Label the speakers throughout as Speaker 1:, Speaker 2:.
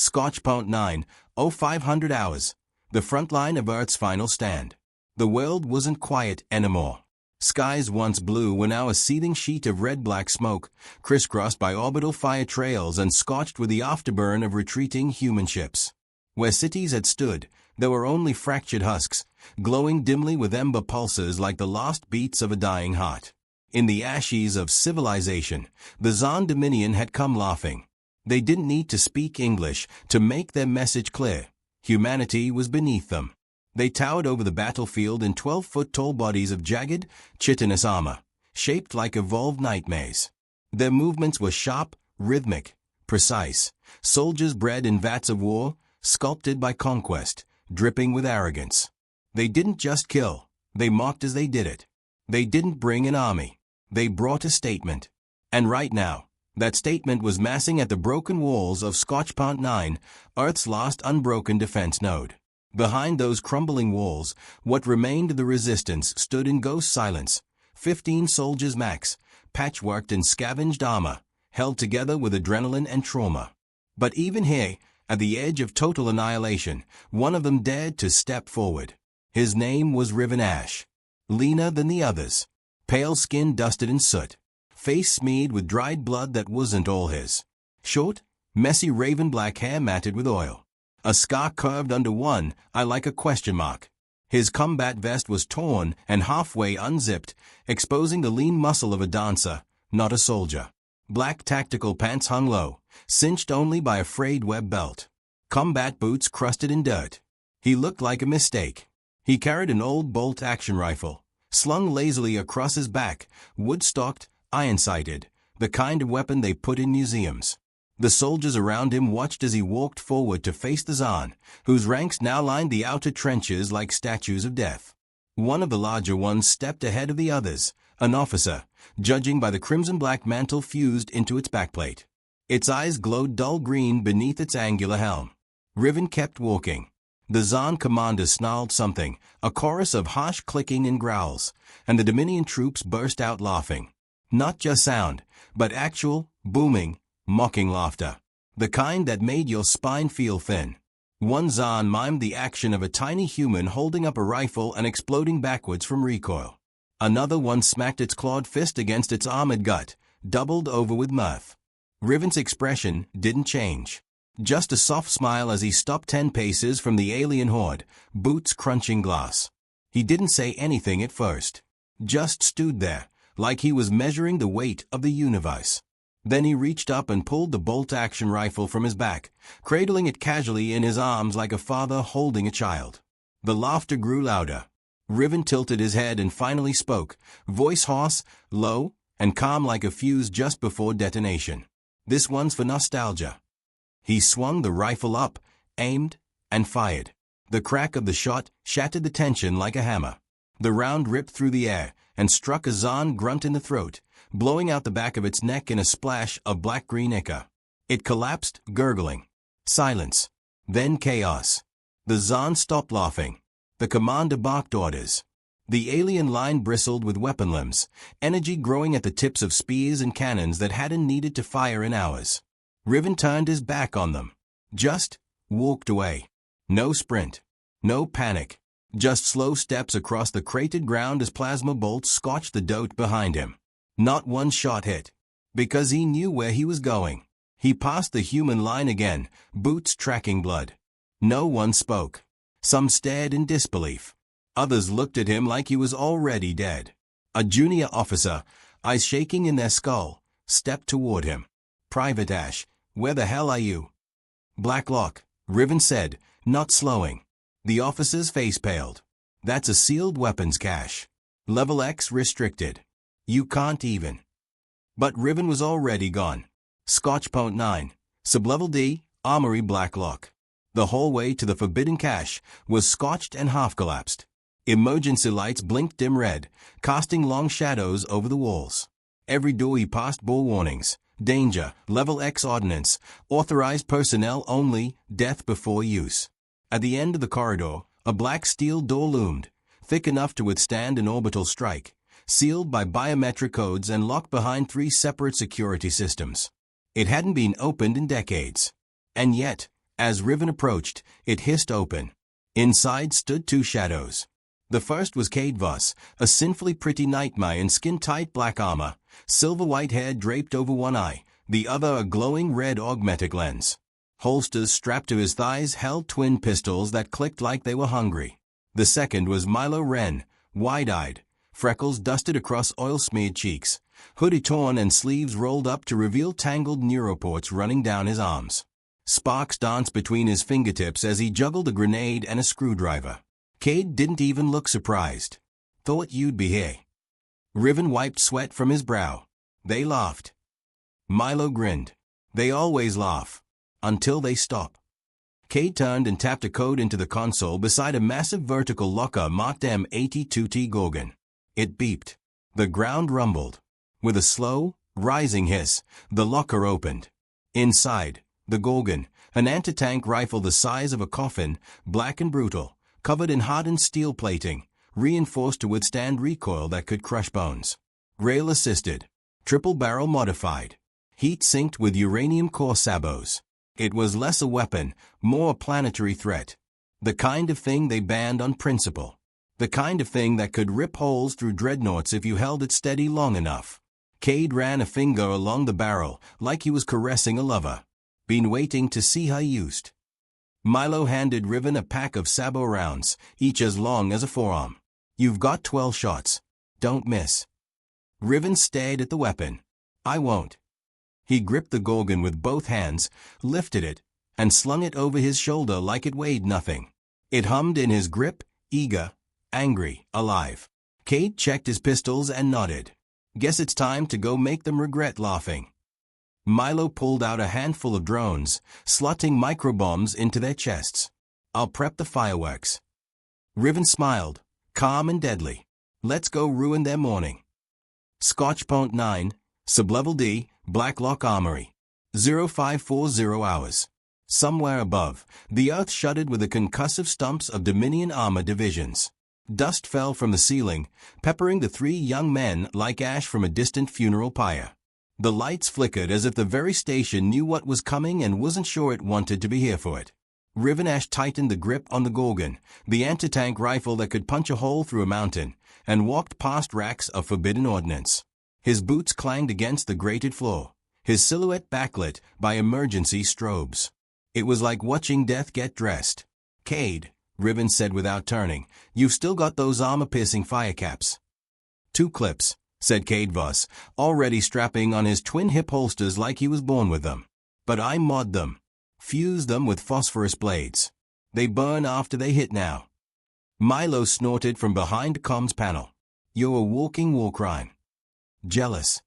Speaker 1: Scotch.9, 0500 hours. The front line of Earth's final stand. The world wasn't quiet anymore. Skies once blue were now a seething sheet of red-black smoke, crisscrossed by orbital fire trails and scotched with the afterburn of retreating human ships. Where cities had stood, there were only fractured husks, glowing dimly with ember pulses like the last beats of a dying heart. In the ashes of civilization, the Zan Dominion had come laughing. They didn't need to speak English to make their message clear. Humanity was beneath them. They towered over the battlefield in 12-foot-tall bodies of jagged, chitinous armor, shaped like evolved nightmares. Their movements were sharp, rhythmic, precise, soldiers bred in vats of war, sculpted by conquest, dripping with arrogance. They didn't just kill, they mocked as they did it. They didn't bring an army. They brought a statement. And right now, that statement was massing at the broken walls of Scotch.9, Earth's last unbroken defense node. Behind those crumbling walls, what remained of the resistance stood in ghost silence. 15 soldiers max, patchworked in scavenged armor, held together with adrenaline and trauma. But even here, at the edge of total annihilation, one of them dared to step forward. His name was Riven Ash. Leaner than the others, pale skin dusted in soot, face smeared with dried blood that wasn't all his. Short, messy raven black hair matted with oil. A scar curved under one eye like a question mark. His combat vest was torn and halfway unzipped, exposing the lean muscle of a dancer, not a soldier. Black tactical pants hung low, cinched only by a frayed web belt. Combat boots crusted in dirt. He looked like a mistake. He carried an old bolt-action rifle, slung lazily across his back, wood-stocked, iron-sighted, the kind of weapon they put in museums. The soldiers around him watched as he walked forward to face the Zan, whose ranks now lined the outer trenches like statues of death. One of the larger ones stepped ahead of the others, an officer, judging by the crimson-black mantle fused into its backplate. Its eyes glowed dull green beneath its angular helm. Riven kept walking. The Zan commander snarled something, a chorus of harsh clicking and growls, and the Dominion troops burst out laughing. Not just sound, but actual, booming, mocking laughter. The kind that made your spine feel thin. One Zan mimed the action of a tiny human holding up a rifle and exploding backwards from recoil. Another one smacked its clawed fist against its armored gut, doubled over with mirth. Riven's expression didn't change. Just a soft smile as he stopped 10 paces from the alien horde, boots crunching glass. He didn't say anything at first. Just stood there, like he was measuring the weight of the universe. Then he reached up and pulled the bolt-action rifle from his back, cradling it casually in his arms like a father holding a child. The laughter grew louder. Riven tilted his head and finally spoke, voice hoarse, low, and calm like a fuse just before detonation. This one's for nostalgia. He swung the rifle up, aimed, and fired. The crack of the shot shattered the tension like a hammer. The round ripped through the air and struck a Zan grunt in the throat, blowing out the back of its neck in a splash of black-green ichor. It collapsed, gurgling. Silence. Then chaos. The Zan stopped laughing. The commander barked orders. The alien line bristled with weapon limbs, energy growing at the tips of spears and cannons that hadn't needed to fire in hours. Riven turned his back on them. Just walked away. No sprint. No panic. Just slow steps across the cratered ground as plasma bolts scorched the dirt behind him. Not one shot hit. Because he knew where he was going. He passed the human line again, boots tracking blood. No one spoke. Some stared in disbelief. Others looked at him like he was already dead. A junior officer, eyes shaking in their skull, stepped toward him. Private Ash, where the hell are you? Blacklock, Riven said, not slowing. The officer's face paled. That's a sealed weapons cache. Level X restricted. You can't even. But Riven was already gone. Scotch.9, Sublevel D, Armory Blacklock. The hallway to the forbidden cache was scotched and half-collapsed. Emergency lights blinked dim red, casting long shadows over the walls. Every door he passed bore warnings. Danger, Level X ordnance, authorized personnel only, death before use. At the end of the corridor, a black steel door loomed, thick enough to withstand an orbital strike, sealed by biometric codes and locked behind 3 separate security systems. It hadn't been opened in decades. And yet, As Riven approached, it hissed open. Inside stood two shadows. The first was Cade Voss, a sinfully pretty nightmare in skin-tight black armor, silver-white hair draped over one eye, the other a glowing red augmetic lens. Holsters strapped to his thighs held twin pistols that clicked like they were hungry. The second was Milo Wren, wide-eyed, freckles dusted across oil-smeared cheeks, hoodie torn and sleeves rolled up to reveal tangled neuroports running down his arms. Sparks danced between his fingertips as he juggled a grenade and a screwdriver. Cade didn't even look surprised. "Thought you'd be here." Riven wiped sweat from his brow. "They laughed." Milo grinned. "They always laugh. Until they stop." Cade turned and tapped a code into the console beside a massive vertical locker marked M82T Gorgon. It beeped. The ground rumbled. With a slow, rising hiss, the locker opened. Inside, the Gorgon, an anti-tank rifle the size of a coffin, black and brutal, covered in hardened steel plating, reinforced to withstand recoil that could crush bones. Rail-assisted. Triple-barrel modified. Heat-sinked with uranium core sabos. It was less a weapon, more a planetary threat. The kind of thing they banned on principle. The kind of thing that could rip holes through dreadnoughts if you held it steady long enough. Cade ran a finger along the barrel, like he was caressing a lover. "Been waiting to see her used." Milo handed Riven a pack of sabo rounds, each as long as a forearm. "You've got 12 shots. Don't miss." Riven stared at the weapon. "I won't." He gripped the Gorgon with both hands, lifted it, and slung it over his shoulder like it weighed nothing. It hummed in his grip, eager, angry, alive. Cade checked his pistols and nodded. "Guess it's time to go make them regret laughing." Milo pulled out a handful of drones, slotting microbombs into their chests. "I'll prep the fireworks." Riven smiled, calm and deadly. "Let's go ruin their morning." Scotch.9, Sublevel D, Blacklock Armory. 0540 hours. Somewhere above, the earth shuddered with the concussive stumps of Dominion armor divisions. Dust fell from the ceiling, peppering the three young men like ash from a distant funeral pyre. The lights flickered as if the very station knew what was coming and wasn't sure it wanted to be here for it. Riven Ash tightened the grip on the Gorgon, the anti-tank rifle that could punch a hole through a mountain, and walked past racks of forbidden ordnance. His boots clanged against the grated floor, his silhouette backlit by emergency strobes. It was like watching death get dressed. "Cade," Riven said without turning, "you've still got those armor-piercing fire caps." "2 clips," said Cade Voss, already strapping on his twin hip holsters like he was born with them. "But I mod them. Fuse them with phosphorus blades. They burn after they hit now." Milo snorted from behind comms panel. "You're a walking war crime." "Jealous."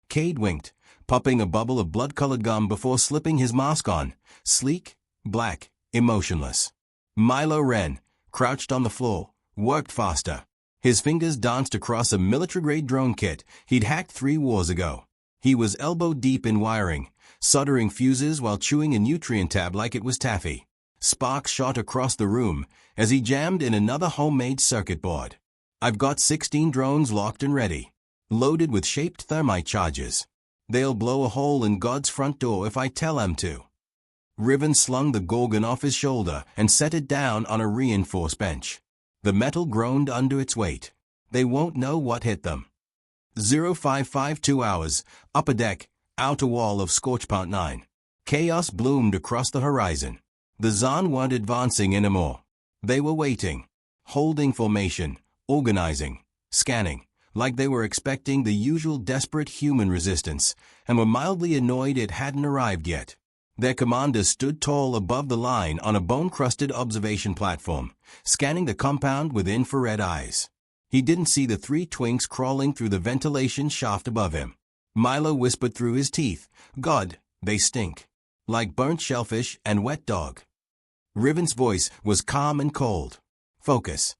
Speaker 1: Cade winked, popping a bubble of blood-colored gum before slipping his mask on, sleek, black, emotionless. Milo Wren, crouched on the floor, worked faster. His fingers danced across a military-grade drone kit he'd hacked 3 wars ago. He was elbow-deep in wiring, soldering fuses while chewing a nutrient tab like it was taffy. Sparks shot across the room as he jammed in another homemade circuit board. "I've got 16 drones locked and ready, loaded with shaped thermite charges. They'll blow a hole in God's front door if I tell them to." Riven slung the Gorgon off his shoulder and set it down on a reinforced bench. The metal groaned under its weight. "They won't know what hit them." 0552 hours, upper deck, outer wall of Scorch.9. Chaos bloomed across the horizon. The Zan weren't advancing anymore. They were waiting, holding formation, organizing, scanning, like they were expecting the usual desperate human resistance, and were mildly annoyed it hadn't arrived yet. Their commander stood tall above the line on a bone-crusted observation platform, scanning the compound with infrared eyes. He didn't see the 3 twinks crawling through the ventilation shaft above him. Milo whispered through his teeth, "God, they stink. Like burnt shellfish and wet dog." Riven's voice was calm and cold. "Focus."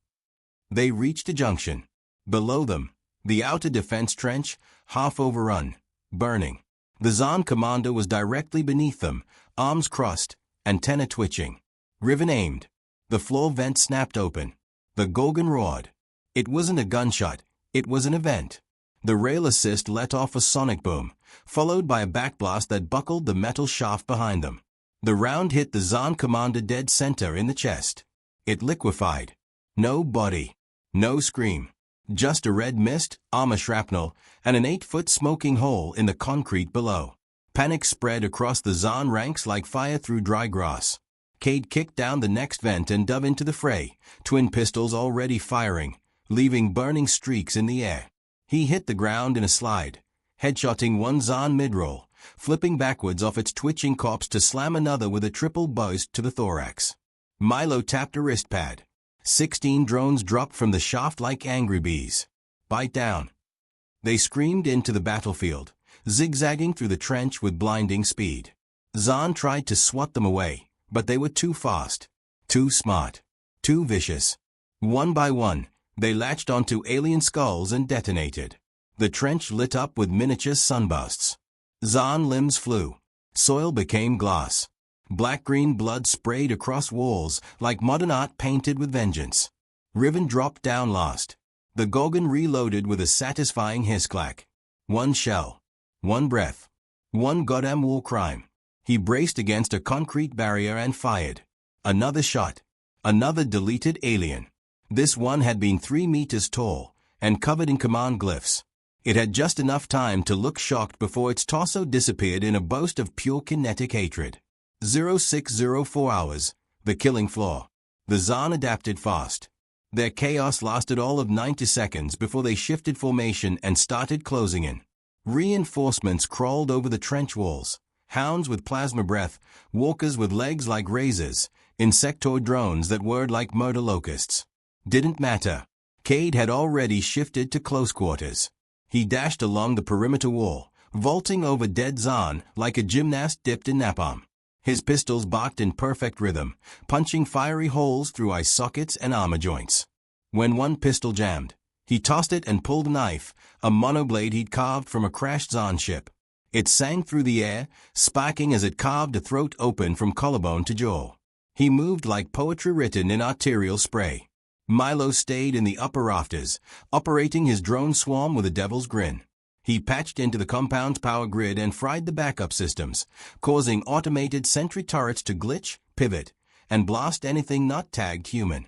Speaker 1: They reached a junction. Below them, the outer defense trench, half overrun, burning. The Zan commander was directly beneath them, arms crossed, antenna twitching. Riven aimed. The floor vent snapped open. The Gorgon roared. It wasn't a gunshot, it was an event. The rail assist let off a sonic boom, followed by a backblast that buckled the metal shaft behind them. The round hit the Zahn commander dead center in the chest. It liquefied. No body. No scream. Just a red mist, armor shrapnel, and an 8-foot smoking hole in the concrete below. Panic spread across the Zahn ranks like fire through dry grass. Cade kicked down the next vent and dove into the fray, twin pistols already firing, leaving burning streaks in the air. He hit the ground in a slide, headshotting one Zahn mid-roll, flipping backwards off its twitching corpse to slam another with a triple burst to the thorax. Milo tapped a wrist pad. 16 drones dropped from the shaft like angry bees. Bite down. They screamed into the battlefield, zigzagging through the trench with blinding speed. Zahn tried to swat them away, but they were too fast, too smart, too vicious. One by one, they latched onto alien skulls and detonated. The trench lit up with miniature sunbursts. Zahn limbs flew. Soil became glass. Black-green blood sprayed across walls like modern art painted with vengeance. Riven dropped down last. The Gorgon reloaded with a satisfying hiss-clack. One shell. One breath. One goddamn war crime. He braced against a concrete barrier and fired. Another shot. Another deleted alien. This one had been 3 meters tall and covered in command glyphs. It had just enough time to look shocked before its torso disappeared in a burst of pure kinetic hatred. 0604 hours, the killing floor. The Zahn adapted fast. Their chaos lasted all of 90 seconds before they shifted formation and started closing in. Reinforcements crawled over the trench walls. Hounds with plasma breath, walkers with legs like razors, insectoid drones that whirred like murder locusts. Didn't matter. Cade had already shifted to close quarters. He dashed along the perimeter wall, vaulting over dead Zahn like a gymnast dipped in napalm. His pistols barked in perfect rhythm, punching fiery holes through eye sockets and armor joints. When one pistol jammed, he tossed it and pulled a knife, a monoblade he'd carved from a crashed Zahn ship. It sang through the air, sparking as it carved a throat open from collarbone to jaw. He moved like poetry written in arterial spray. Milo stayed in the upper rafters, operating his drone swarm with a devil's grin. He patched into the compound's power grid and fried the backup systems, causing automated sentry turrets to glitch, pivot, and blast anything not tagged human.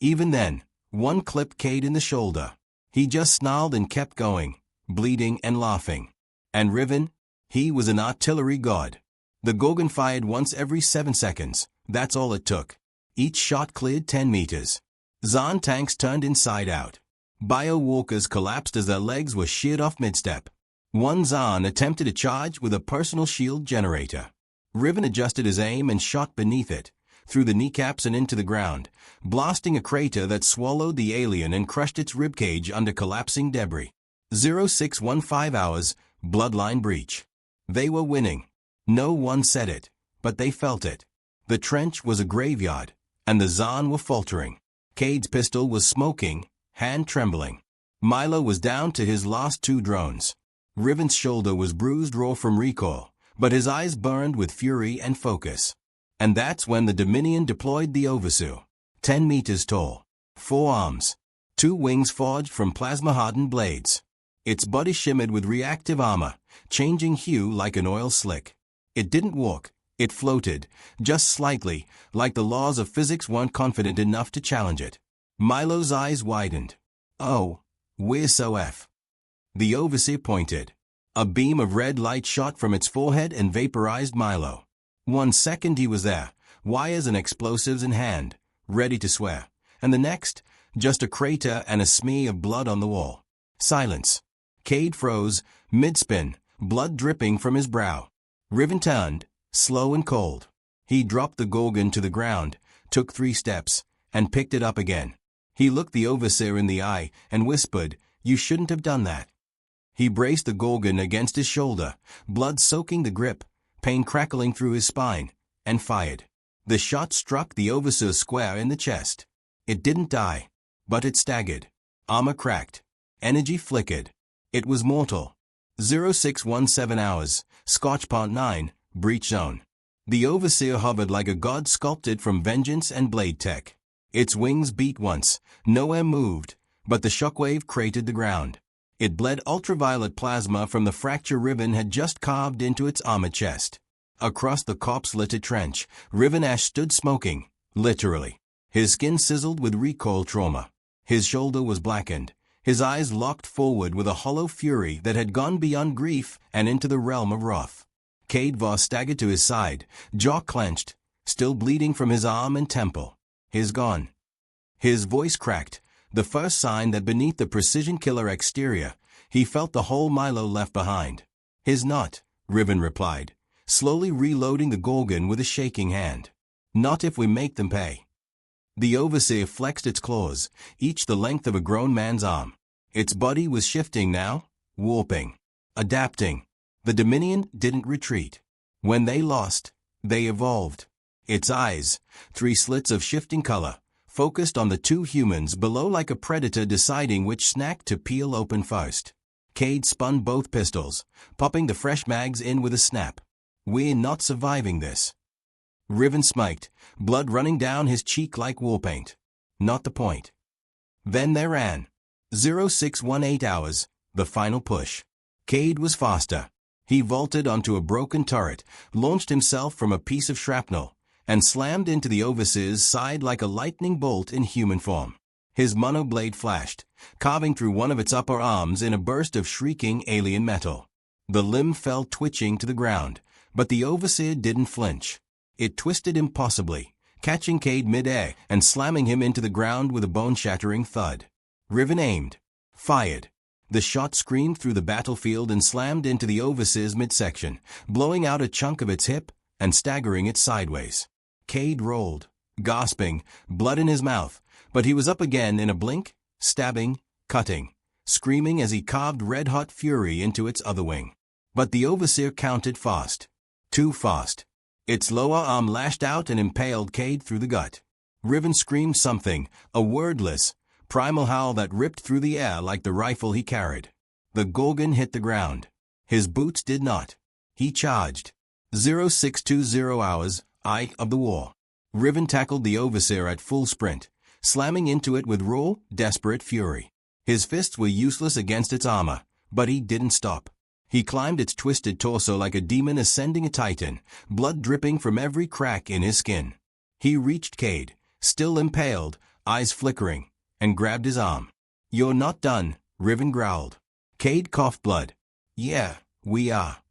Speaker 1: Even then, one clipped Cade in the shoulder. He just snarled and kept going, bleeding and laughing. And Riven? He was an artillery god. The Gorgon fired once every 7 seconds. That's all it took. Each shot cleared 10 meters. Zahn tanks turned inside out. Bio-walkers collapsed as their legs were sheared off mid-step. One Zahn attempted a charge with a personal shield generator. Riven adjusted his aim and shot beneath it, through the kneecaps and into the ground, blasting a crater that swallowed the alien and crushed its ribcage under collapsing debris. 0615 hours, bloodline breach. They were winning. No one said it, but they felt it. The trench was a graveyard, and the Zahn were faltering. Cade's pistol was smoking, hand trembling. Milo was down to his last 2 drones. Riven's shoulder was bruised raw from recoil, but his eyes burned with fury and focus. And that's when the Dominion deployed the Overseer. 10 meters tall. 4 arms. 2 wings forged from plasma-hardened blades. Its body shimmered with reactive armor, changing hue like an oil slick. It didn't walk. It floated, just slightly, like the laws of physics weren't confident enough to challenge it. Milo's eyes widened. Oh, we're so F. The Overseer pointed. A beam of red light shot from its forehead and vaporized Milo. 1 second he was there, wires and explosives in hand, ready to swear. And the next, just a crater and a smear of blood on the wall. Silence. Cade froze, mid-spin, blood dripping from his brow. Riven turned, slow and cold. He dropped the Gorgon to the ground, took 3 steps, and picked it up again. He looked the Overseer in the eye and whispered, "You shouldn't have done that." He braced the Gorgon against his shoulder, blood soaking the grip, pain crackling through his spine, and fired. The shot struck the Overseer square in the chest. It didn't die, but it staggered. Armor cracked. Energy flickered. It was mortal. 0617 hours, Scotch Pond 9, breach zone. The Overseer hovered like a god sculpted from vengeance and blade tech. Its wings beat once, no air moved, but the shockwave cratered the ground. It bled ultraviolet plasma from the fracture Riven had just carved into its armored chest. Across the corpse-littered trench, Riven Ash stood smoking, literally. His skin sizzled with recoil trauma. His shoulder was blackened, his eyes locked forward with a hollow fury that had gone beyond grief and into the realm of wrath. Cade Voss staggered to his side, jaw clenched, still bleeding from his arm and temple. He's gone. His voice cracked, the first sign that beneath the precision-killer exterior, he felt the whole Milo left behind. His not, Riven replied, slowly reloading the Gorgon with a shaking hand. Not if we make them pay. The Overseer flexed its claws, each the length of a grown man's arm. Its body was shifting now, warping, adapting. The Dominion didn't retreat. When they lost, they evolved. Its eyes, 3 slits of shifting color, focused on the 2 humans below like a predator deciding which snack to peel open first. Cade spun both pistols, popping the fresh mags in with a snap. We're not surviving this. Riven smiked, blood running down his cheek like war paint. Not the point. Then they ran. 0618 hours, the final push. Cade was faster. He vaulted onto a broken turret, launched himself from a piece of shrapnel, and slammed into the Overseer's side like a lightning bolt in human form. His monoblade flashed, carving through one of its upper arms in a burst of shrieking alien metal. The limb fell twitching to the ground, but the Overseer didn't flinch. It twisted impossibly, catching Cade mid-air and slamming him into the ground with a bone-shattering thud. Riven aimed. Fired. The shot screamed through the battlefield and slammed into the Overseer's midsection, blowing out a chunk of its hip and staggering it sideways. Cade rolled, gasping, blood in his mouth, but he was up again in a blink, stabbing, cutting, screaming as he carved red-hot fury into its other wing. But the Overseer counted fast. Too fast. Its lower arm lashed out and impaled Cade through the gut. Riven screamed something, a wordless, primal howl that ripped through the air like the rifle he carried. The Gorgon hit the ground. His boots did not. He charged. 0620 hours, eye of the war. Riven tackled the Overseer at full sprint, slamming into it with raw, desperate fury. His fists were useless against its armor, but he didn't stop. He climbed its twisted torso like a demon ascending a titan, blood dripping from every crack in his skin. He reached Cade, still impaled, eyes flickering, and grabbed his arm. "You're not done," Riven growled. Cade coughed blood. "Yeah, we are."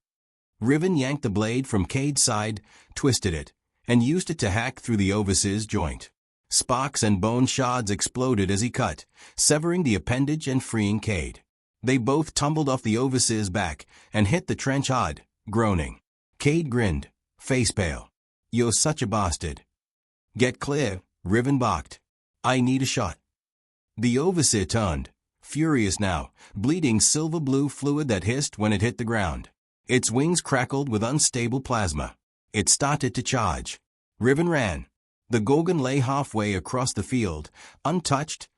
Speaker 1: Riven yanked the blade from Cade's side, twisted it, and used it to hack through the Overseer's joint. Sparks and bone shards exploded as he cut, severing the appendage and freeing Cade. They both tumbled off the Overseer's back and hit the trench hard, groaning. Cade grinned, face pale. "You're such a bastard." "Get clear," Riven barked. "I need a shot." The Overseer turned, furious now, bleeding silver-blue fluid that hissed when it hit the ground. Its wings crackled with unstable plasma. It started to charge. Riven ran. The Gorgon lay halfway across the field, untouched,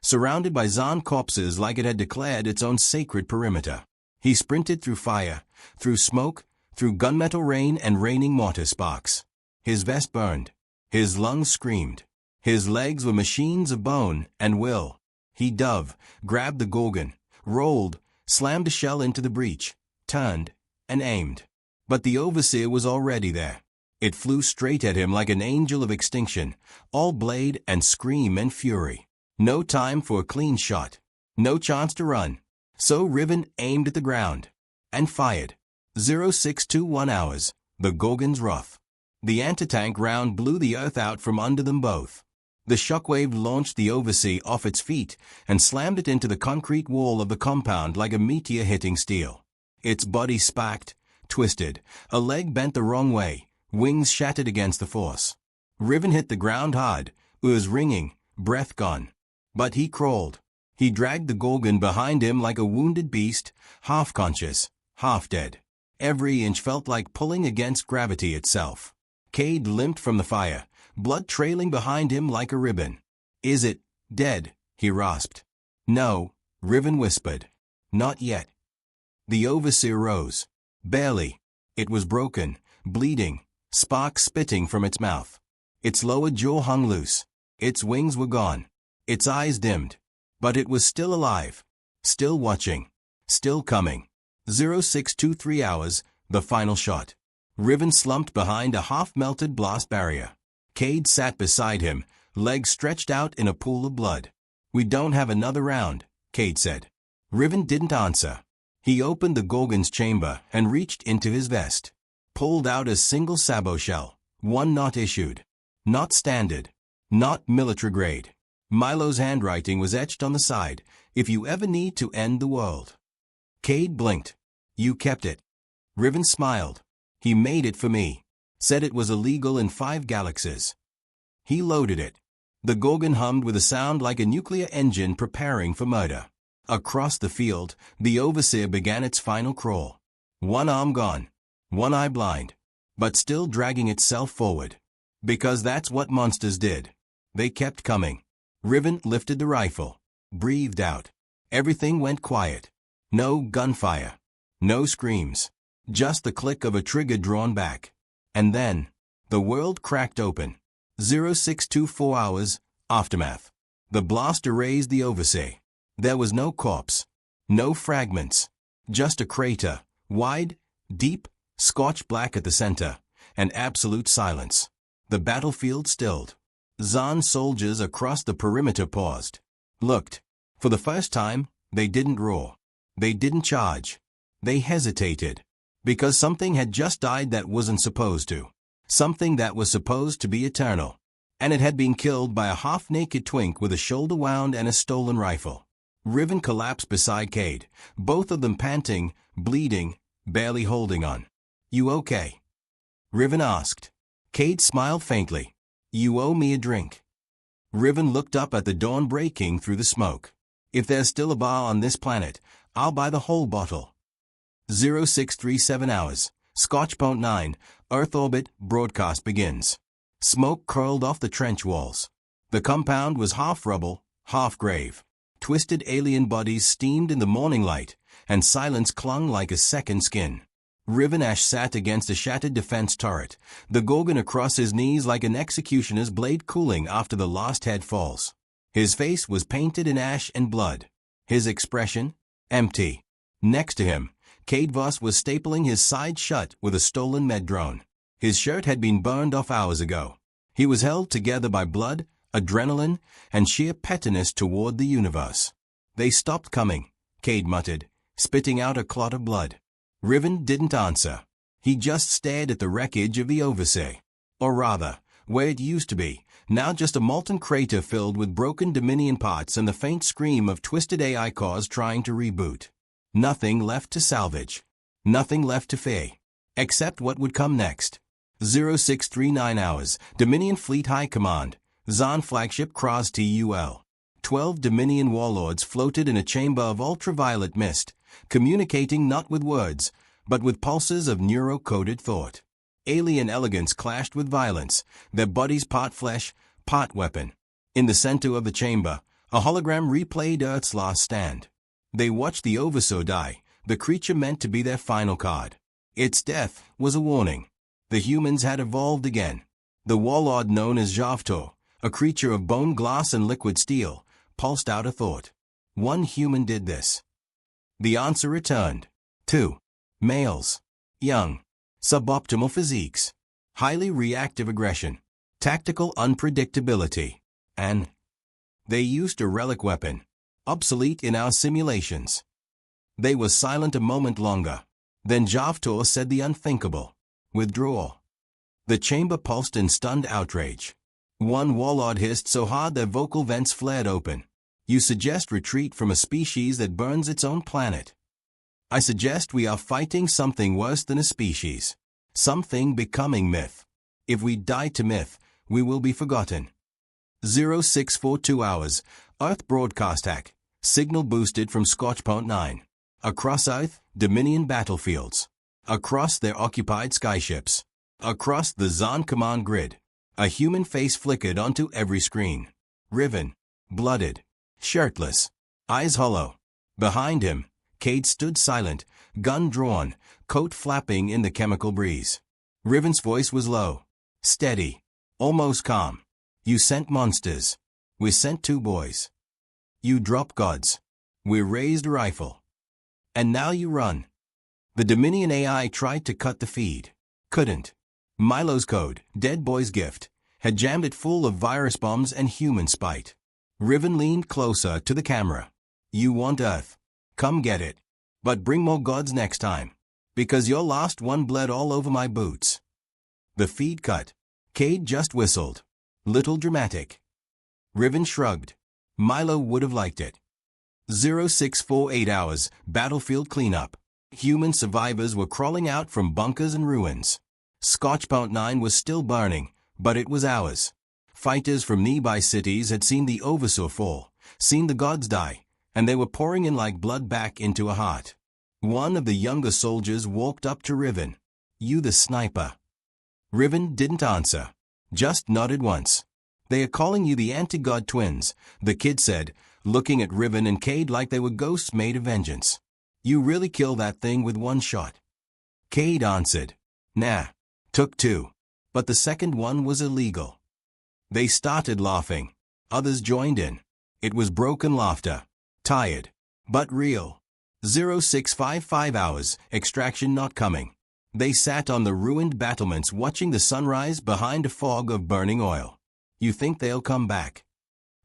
Speaker 1: surrounded by Zaan corpses like it had declared its own sacred perimeter. He sprinted through fire, through smoke, through gunmetal rain and raining mortar sparks. His vest burned. His lungs screamed. His legs were machines of bone and will. He dove, grabbed the Gorgon, rolled, slammed a shell into the breach, turned, and aimed. But the Overseer was already there. It flew straight at him like an angel of extinction, all blade and scream and fury. No time for a clean shot. No chance to run. So Riven aimed at the ground. And fired. 0621 hours. The Gorgon's wrath. The anti-tank round blew the earth out from under them both. The shockwave launched the Overseer off its feet and slammed it into the concrete wall of the compound like a meteor hitting steel. Its body sparked, twisted, a leg bent the wrong way, wings shattered against the force. Riven hit the ground hard, ears ringing, breath gone. But he crawled. He dragged the Gorgon behind him like a wounded beast, half conscious, half dead. Every inch felt like pulling against gravity itself. Cade limped from the fire, blood trailing behind him like a ribbon. "Is it dead?" he rasped. "No," Riven whispered. "Not yet." The Overseer rose. Barely. It was broken, bleeding, sparks spitting from its mouth. Its lower jaw hung loose. Its wings were gone. Its eyes dimmed. But it was still alive. Still watching. Still coming. 0623 hours, the final shot. Riven slumped behind a half-melted blast barrier. Cade sat beside him, legs stretched out in a pool of blood. "We don't have another round," Cade said. Riven didn't answer. He opened the Gorgon's chamber and reached into his vest. Pulled out a single sabot shell, one not issued. Not standard. Not military grade. Milo's handwriting was etched on the side, "If you ever need to end the world." Cade blinked. "You kept it." Riven smiled. "He made it for me. Said it was illegal in 5 galaxies." He loaded it. The Gorgon hummed with a sound like a nuclear engine preparing for murder. Across the field, the Overseer began its final crawl. One arm gone, one eye blind, but still dragging itself forward. Because that's what monsters did. They kept coming. Riven lifted the rifle, breathed out. Everything went quiet. No gunfire. No screams. Just the click of a trigger drawn back. And then, the world cracked open. 0624 hours, aftermath. The blast erased the Overseer. There was no corpse. No fragments. Just a crater, wide, deep, scorched black at the center, and absolute silence. The battlefield stilled. Zaan soldiers across the perimeter paused. Looked. For the first time, they didn't roar. They didn't charge. They hesitated. Because something had just died that wasn't supposed to. Something that was supposed to be eternal. And it had been killed by a half-naked twink with a shoulder wound and a stolen rifle. Riven collapsed beside Cade, both of them panting, bleeding, barely holding on. "You okay?" Riven asked. Cade smiled faintly. "You owe me a drink." Riven looked up at the dawn breaking through the smoke. "If there's still a bar on this planet, I'll buy the whole bottle." 0637 hours, Scotchpoint 9, Earth orbit, broadcast begins. Smoke curled off the trench walls. The compound was half rubble, half grave. Twisted alien bodies steamed in the morning light, and silence clung like a second skin. Riven Ash sat against a shattered defense turret, the Gorgon across his knees like an executioner's blade cooling after the last head falls. His face was painted in ash and blood. His expression? Empty. Next to him, Cade Voss was stapling his side shut with a stolen med drone. His shirt had been burned off hours ago. He was held together by blood, adrenaline, and sheer pettiness toward the universe. "They stopped coming," Cade muttered, spitting out a clot of blood. Riven didn't answer. He just stared at the wreckage of the Overseer. Or rather, where it used to be, now just a molten crater filled with broken Dominion parts and the faint scream of twisted AI cores trying to reboot. Nothing left to salvage. Nothing left to fear. Except what would come next. 0639 hours, Dominion Fleet High Command, Zaan Flagship Kraz TUL. 12 Dominion warlords floated in a chamber of ultraviolet mist, communicating not with words, but with pulses of neuro-coded thought. Alien elegance clashed with violence, their bodies part flesh, part weapon. In the center of the chamber, a hologram replayed Earth's last stand. They watched the Overseer die, the creature meant to be their final card. Its death was a warning. The humans had evolved again. The warlord known as Javtor, a creature of bone, glass, and liquid steel, pulsed out a thought. One human did this. The answer returned. 2. Males. Young. Suboptimal physiques. Highly reactive aggression. Tactical unpredictability. And they used a relic weapon, obsolete in our simulations. They were silent a moment longer. Then Javtor said the unthinkable. Withdraw. The chamber pulsed in stunned outrage. One warlord hissed so hard their vocal vents flared open. "You suggest retreat from a species that burns its own planet. I suggest we are fighting something worse than a species. Something becoming myth. If we die to myth, we will be forgotten." 0642 hours, Earth broadcast hack. Signal boosted from Scotchpoint 9. Across Earth, Dominion battlefields. Across their occupied skyships. Across the Zaan command grid. A human face flickered onto every screen. Riven. Blooded. Shirtless. Eyes hollow. Behind him, Cade stood silent, gun drawn, coat flapping in the chemical breeze. Riven's voice was low. Steady. Almost calm. "You sent monsters. We sent 2 boys. You dropped gods. We raised a rifle. And now you run." The Dominion AI tried to cut the feed. Couldn't. Milo's code, Dead Boy's gift, had jammed it full of virus bombs and human spite. Riven leaned closer to the camera. You want Earth? Come get it. But bring more gods next time. Because your last one bled all over my boots. The feed cut. Cade just whistled. Little dramatic. Riven shrugged. Milo would have liked it. 0648 hours, battlefield cleanup. Human survivors were crawling out from bunkers and ruins. Scotchbound 9 was still burning, but it was ours. Fighters from nearby cities had seen the Overseer fall, seen the gods die, and they were pouring in like blood back into a heart. One of the younger soldiers walked up to Riven. You the sniper. Riven didn't answer, just nodded once. They are calling you the anti-god twins, the kid said, looking at Riven and Cade like they were ghosts made of vengeance. You really kill that thing with one shot. Cade answered. Nah. Took two. But the second one was illegal. They started laughing. Others joined in. It was broken laughter. Tired. But real. 0655 hours, extraction not coming. They sat on the ruined battlements watching the sunrise behind a fog of burning oil. You think they'll come back?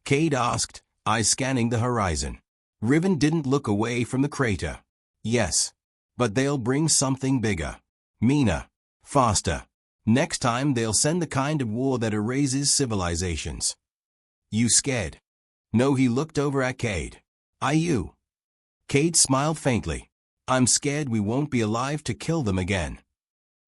Speaker 1: Cade asked, eyes scanning the horizon. Riven didn't look away from the crater. Yes. But they'll bring something bigger. Meaner. Faster. Next time they'll send the kind of war that erases civilizations. You scared? No, he looked over at Cade. Are you? Cade smiled faintly. I'm scared we won't be alive to kill them again.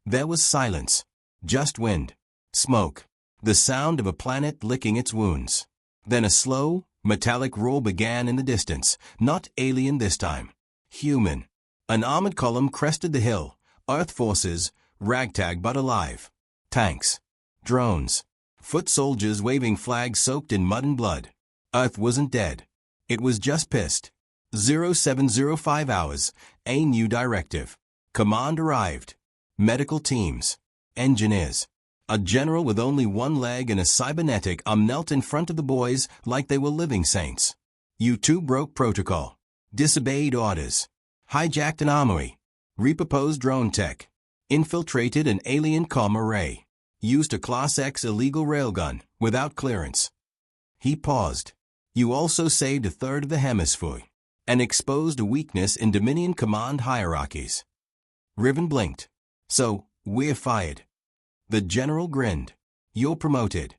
Speaker 1: There was silence. Just wind. Smoke. The sound of a planet licking its wounds. Then a slow, metallic roar began in the distance, not alien this time. Human. An armored column crested the hill. Earth forces, ragtag but alive. Tanks. Drones. Foot soldiers waving flags soaked in mud and blood. Earth wasn't dead. It was just pissed. 0705 hours, a new directive. Command arrived. Medical teams. Engineers. A general with only one leg and a cybernetic arm knelt in front of the boys like they were living saints. You two broke protocol. Disobeyed orders. Hijacked an armory. Reproposed drone tech. Infiltrated an alien comm array. Used a Class X illegal railgun, without clearance. He paused. You also saved a third of the hemisphere. And exposed a weakness in Dominion command hierarchies. Riven blinked. So, we're fired. The general grinned. You're promoted.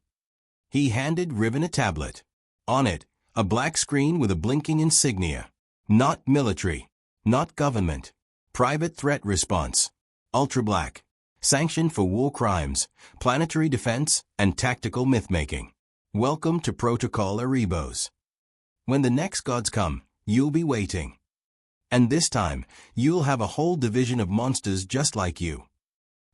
Speaker 1: He handed Riven a tablet. On it, a black screen with a blinking insignia. Not military. Not government. Private threat response. Ultra black. Sanctioned for war crimes, planetary defense, and tactical myth-making. Welcome to Protocol Erebos. When the next gods come, you'll be waiting. And this time, you'll have a whole division of monsters just like you.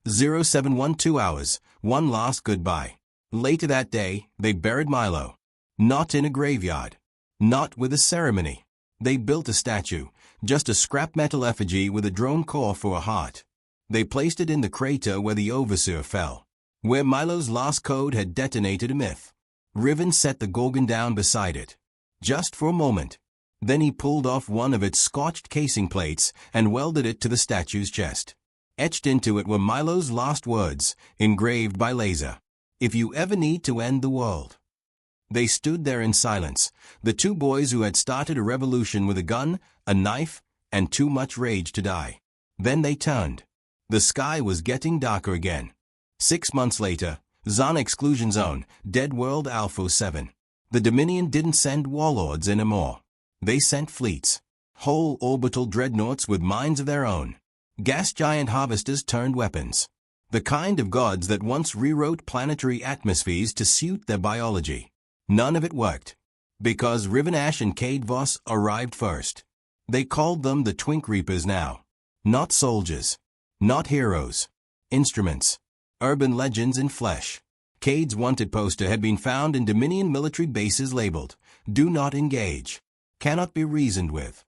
Speaker 1: 0712 hours, one last goodbye. Later that day, they buried Milo. Not in a graveyard. Not with a ceremony. They built a statue, just a scrap metal effigy with a drone core for a heart. They placed it in the crater where the Overseer fell, where Milo's last code had detonated a myth. Riven set the Gorgon down beside it. Just for a moment. Then he pulled off one of its scorched casing plates and welded it to the statue's chest. Etched into it were Milo's last words, engraved by laser. If you ever need to end the world. They stood there in silence, the two boys who had started a revolution with a gun, a knife, and too much rage to die. Then they turned. The sky was getting darker again. 6 months later, Zon Exclusion Zone, Dead World Alpha 7. The Dominion didn't send warlords anymore. They sent fleets. Whole orbital dreadnoughts with minds of their own. Gas giant harvesters turned weapons. The kind of gods that once rewrote planetary atmospheres to suit their biology. None of it worked. Because Riven Ash and Cade Voss arrived first. They called them the Twink Reapers now. Not soldiers. Not heroes. Instruments. Urban legends in flesh. Cade's wanted poster had been found in Dominion military bases labeled, "Do not engage. Cannot be reasoned with."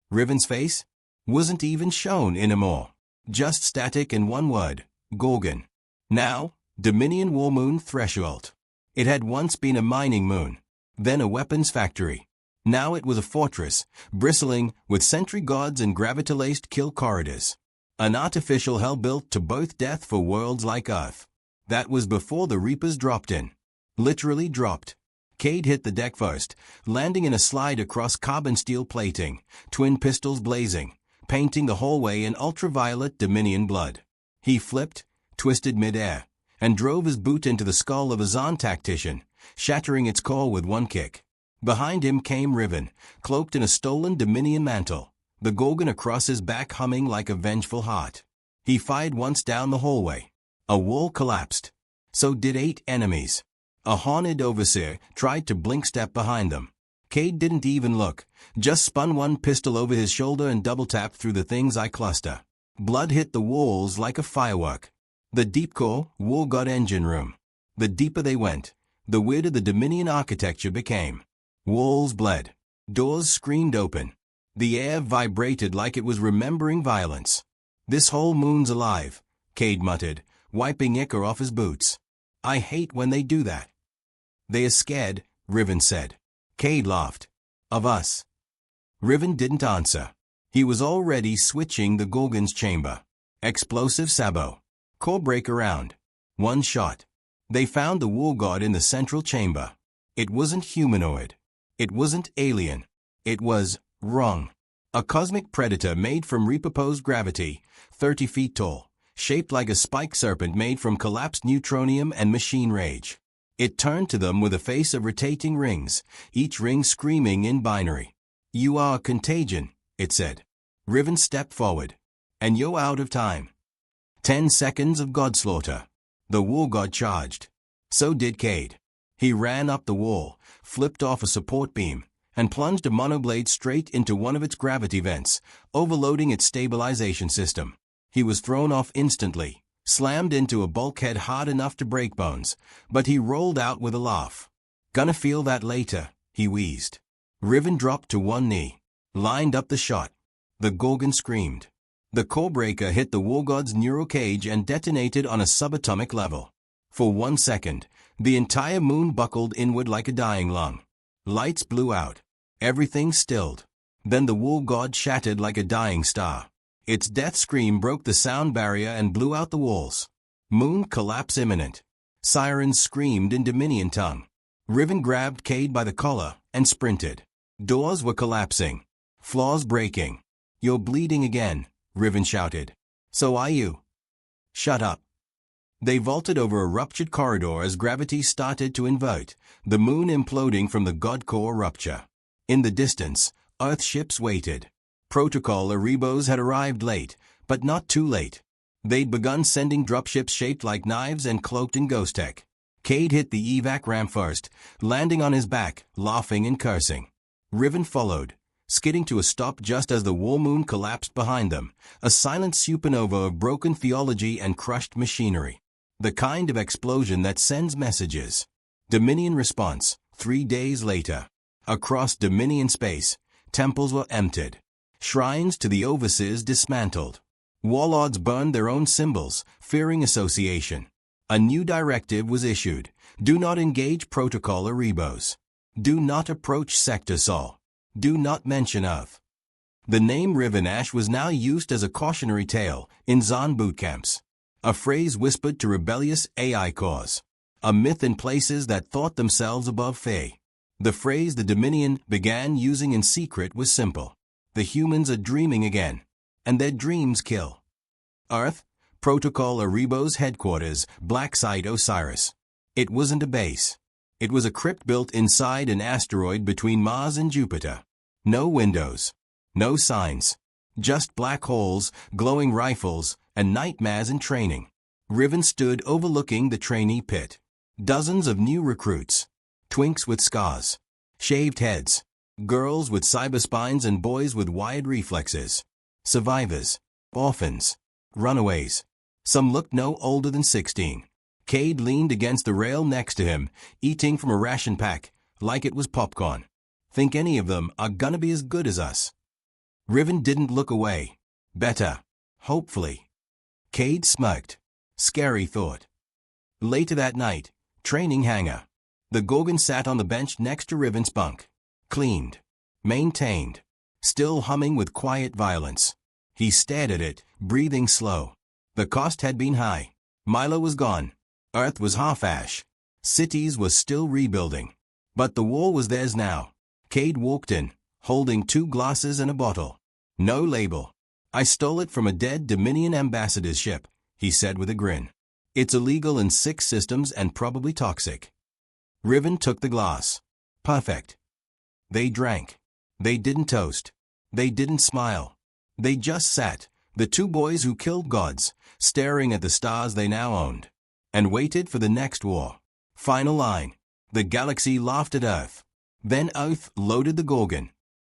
Speaker 1: Riven's face wasn't even shown anymore. Just static in one word, Gorgon. Now, Dominion War Moon Threshold. It had once been a mining moon, then a weapons factory. Now it was a fortress, bristling with sentry guards and gravity-laced kill corridors. An artificial hell built to birth death for worlds like Earth. That was before the Reapers dropped in. Literally dropped. Cade hit the deck first, landing in a slide across carbon steel plating, twin pistols blazing, painting the hallway in ultraviolet Dominion blood. He flipped, twisted midair, and drove his boot into the skull of a Zon tactician, shattering its core with one kick. Behind him came Riven, cloaked in a stolen Dominion mantle, the Gorgon across his back humming like a vengeful heart. He fired once down the hallway. A wall collapsed. So did 8 enemies. A haunted overseer tried to blink step behind them. Cade didn't even look, just spun one pistol over his shoulder and double-tapped through the thing's eye cluster. Blood hit the walls like a firework. The deep core, War God engine room. The deeper they went, the weirder the Dominion architecture became. Walls bled. Doors screamed open. The air vibrated like it was remembering violence. "This whole moon's alive," Cade muttered, wiping ichor off his boots. "I hate when they do that." "They are scared," Riven said. Cade laughed. "Of us." Riven didn't answer. He was already switching the Gorgon's chamber. Explosive sabo. Core break around. One shot. They found the War God in the central chamber. It wasn't humanoid. It wasn't alien. It was wrong. A cosmic predator made from repurposed gravity, 30 feet tall, shaped like a spiked serpent made from collapsed neutronium and machine rage. It turned to them with a face of rotating rings, each ring screaming in binary. "You are contagion," it said. Riven stepped forward. "And you're out of time." 10 seconds of godslaughter. The War God charged. So did Cade. He ran up the wall, flipped off a support beam, and plunged a monoblade straight into one of its gravity vents, overloading its stabilization system. He was thrown off instantly, slammed into a bulkhead hard enough to break bones, but he rolled out with a laugh. "Gonna feel that later," he wheezed. Riven dropped to one knee, lined up the shot. The Gorgon screamed. The core breaker hit the War God's neural cage and detonated on a subatomic level. For 1 second, the entire moon buckled inward like a dying lung. Lights blew out. Everything stilled. Then the War God shattered like a dying star. Its death scream broke the sound barrier and blew out the walls. Moon collapse imminent. Sirens screamed in Dominion tongue. Riven grabbed Cade by the collar and sprinted. Doors were collapsing. Floors breaking. "You're bleeding again," Riven shouted. "So are you." "Shut up." They vaulted over a ruptured corridor as gravity started to invert, the moon imploding from the God core rupture. In the distance, Earth ships waited. Protocol Erebos had arrived late, but not too late. They'd begun sending dropships shaped like knives and cloaked in ghost tech. Cade hit the evac ramp first, landing on his back, laughing and cursing. Riven followed, skidding to a stop just as the war moon collapsed behind them, a silent supernova of broken theology and crushed machinery. The kind of explosion that sends messages. Dominion response, 3 days later. Across Dominion space, temples were emptied. Shrines to the overseers dismantled. Warlords burned their own symbols, fearing association. A new directive was issued. Do not engage Protocol Erebos. Do not approach Sector Sol. Do not mention Earth. The name Riven Ash was now used as a cautionary tale in Zon boot camps. A phrase whispered to rebellious AI cores. A myth in places that thought themselves above Fae. The phrase the Dominion began using in secret was simple. The humans are dreaming again. And their dreams kill. Earth, Protocol Erebos headquarters, Black Site Osiris. It wasn't a base. It was a crypt built inside an asteroid between Mars and Jupiter. No windows. No signs. Just black holes, glowing rifles, and nightmares in training. Riven stood overlooking the trainee pit. Dozens of new recruits. Twinks with scars. Shaved heads. Girls with cyber spines and boys with wired reflexes. Survivors. Orphans. Runaways. Some looked no older than 16. Cade leaned against the rail next to him, eating from a ration pack, like it was popcorn. Think any of them are gonna be as good as us? Riven didn't look away. Better. Hopefully. Cade smirked. Scary thought. Later that night, training hangar. The Gorgon sat on the bench next to Riven's bunk. Cleaned. Maintained. Still humming with quiet violence. He stared at it, breathing slow. The cost had been high. Milo was gone. Earth was half ash. Cities were still rebuilding. But the wall was theirs now. Cade walked in, holding 2 glasses and a bottle. No label. I stole it from a dead Dominion ambassador's ship, he said with a grin. It's illegal in 6 systems and probably toxic. Riven took the glass. Perfect. They drank. They didn't toast. They didn't smile. They just sat, the 2 boys who killed gods, staring at the stars they now owned, and waited for the next war. Final line. The galaxy laughed at Earth. Then Earth loaded the Gorgon.